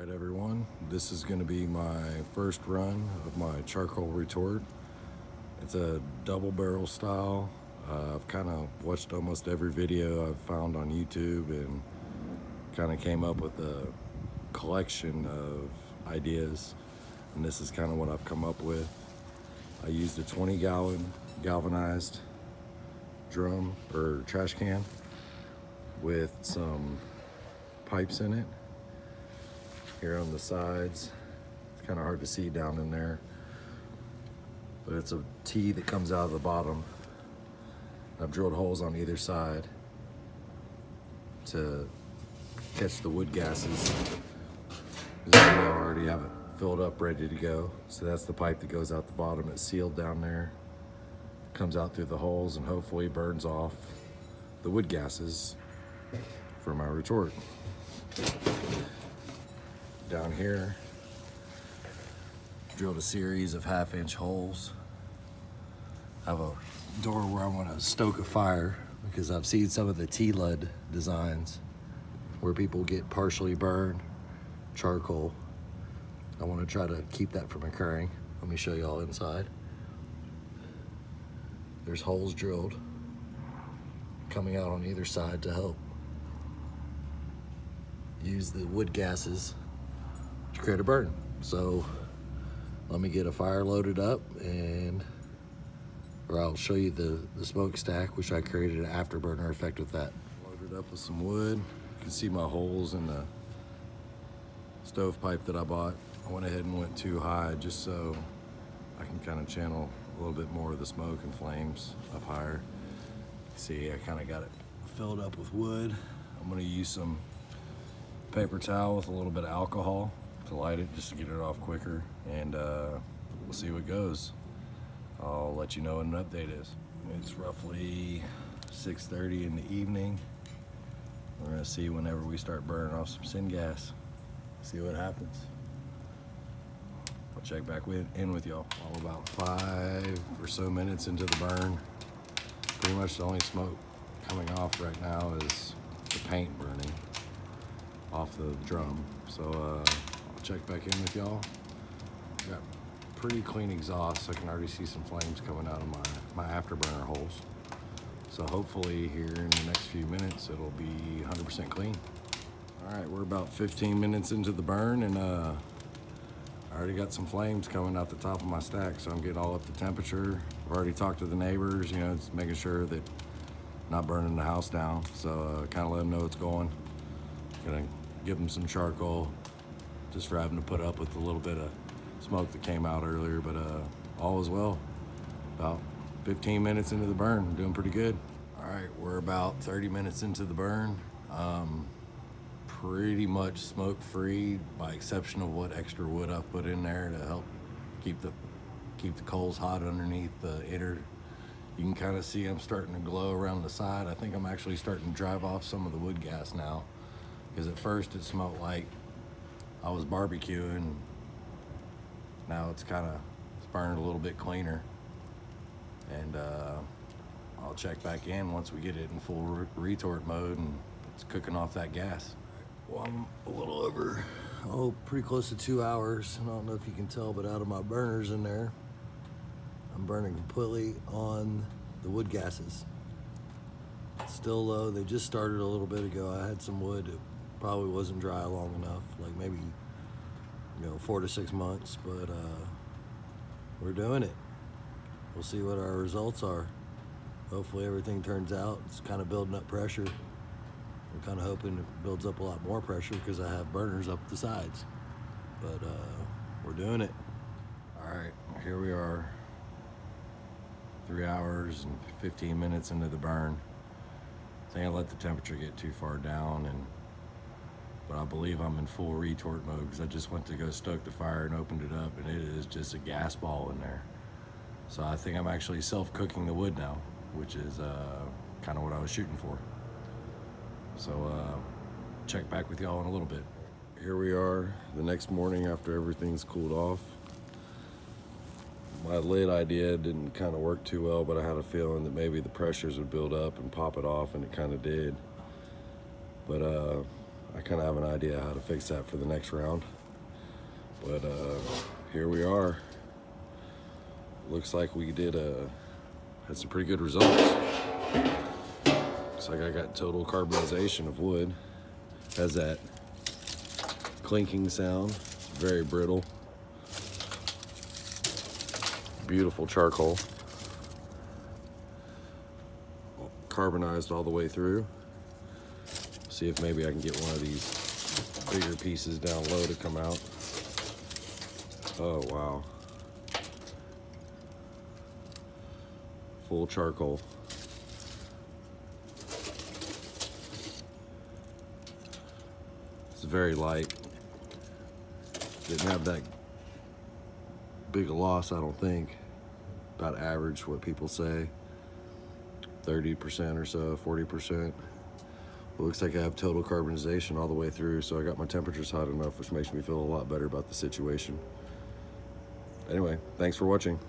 Alright everyone, this is going to be my first run of my Charcoal Retort. It's a double barrel style. I've kind of watched almost every video I've found on YouTube and kind of came up with a collection of ideas, and this is kind of what I've come up with. I used a 20-gallon galvanized drum or trash can with some pipes in it here on the sides. It's kind of hard to see down in there, but it's a T that comes out of the bottom. I've drilled holes on either side to catch the wood gases. I already have it filled up, ready to go. So that's the pipe that goes out the bottom. It's sealed down there, comes out through the holes, and hopefully burns off the wood gases for my retort. Down here, drilled a series of 1/2-inch holes. I have a door where I want to stoke a fire because I've seen some of the T-LED designs where people get partially burned charcoal. I want to try to keep that from occurring. Let me show you all inside. There's holes drilled coming out on either side to help use the wood gases to create a burn. So let me get a fire loaded up, or I'll show you the smokestack, which I created an afterburner effect with that. Loaded up with some wood. You can see my holes in the stovepipe that I bought. I went ahead and went too high just so I can kind of channel a little bit more of the smoke and flames up higher. See, I kind of got it filled up with wood. I'm gonna use some paper towel with a little bit of alcohol to light it, just to get it off quicker, and we'll see what goes. I'll let you know what an update is. It's roughly 6:30 in the evening. We're gonna see whenever we start burning off some syngas, see what happens. I'll check back in with y'all. All about 5 or so minutes into the burn. Pretty much the only smoke coming off right now is the paint burning off the drum. So I'll check back in with y'all. Got pretty clean exhaust. I can already see some flames coming out of my afterburner holes. So hopefully here in the next few minutes it'll be 100% clean. All right, we're about 15 minutes into the burn, and I already got some flames coming out the top of my stack, so I'm getting all up to temperature. I've already talked to the neighbors, it's making sure that not burning the house down. So kind of let them know it's going. Gonna give them some charcoal just for having to put up with a little bit of smoke that came out earlier, but all is well. About 15 minutes into the burn, doing pretty good. All right, we're about 30 minutes into the burn. Pretty much smoke free, by exception of what extra wood I've put in there to help keep the coals hot underneath the inner. You can kind of see I'm starting to glow around the side. I think I'm actually starting to drive off some of the wood gas now, because at first it smelled like I was barbecuing. Now it's burning a little bit cleaner, and I'll check back in once we get it in full retort mode and it's cooking off that gas. Well, I'm a little over, pretty close to 2 hours. I don't know if you can tell, but out of my burners in there, I'm burning completely on the wood gases. Still low. They just started a little bit ago. I had some wood that probably wasn't dry long enough, like maybe 4 to 6 months, but we're doing it. We'll see what our results are. Hopefully everything turns out. It's kind of building up pressure. I'm kind of hoping it builds up a lot more pressure because I have burners up the sides, but we're doing it. All right, here we are, 3 hours and 15 minutes into the burn. I think I let the temperature get too far down, but I believe I'm in full retort mode because I just went to go stoke the fire and opened it up, and it is just a gas ball in there. So I think I'm actually self-cooking the wood now, which is kind of what I was shooting for. So check back with y'all in a little bit. Here we are the next morning after everything's cooled off. My lid idea didn't kind of work too well, but I had a feeling that maybe the pressures would build up and pop it off, and it kind of did. But I kind of have an idea how to fix that for the next round. But here we are. Looks like we had some pretty good results. Looks like I got total carbonization of wood. Has that clinking sound, very brittle. Beautiful charcoal. Carbonized all the way through. See if maybe I can get one of these bigger pieces down low to come out. Oh, wow. Full charcoal. It's very light. Didn't have that big a loss, I don't think. About average, what people say. 30% or so, 40%. It looks like I have total carbonization all the way through, so I got my temperatures hot enough, which makes me feel a lot better about the situation. Anyway, thanks for watching.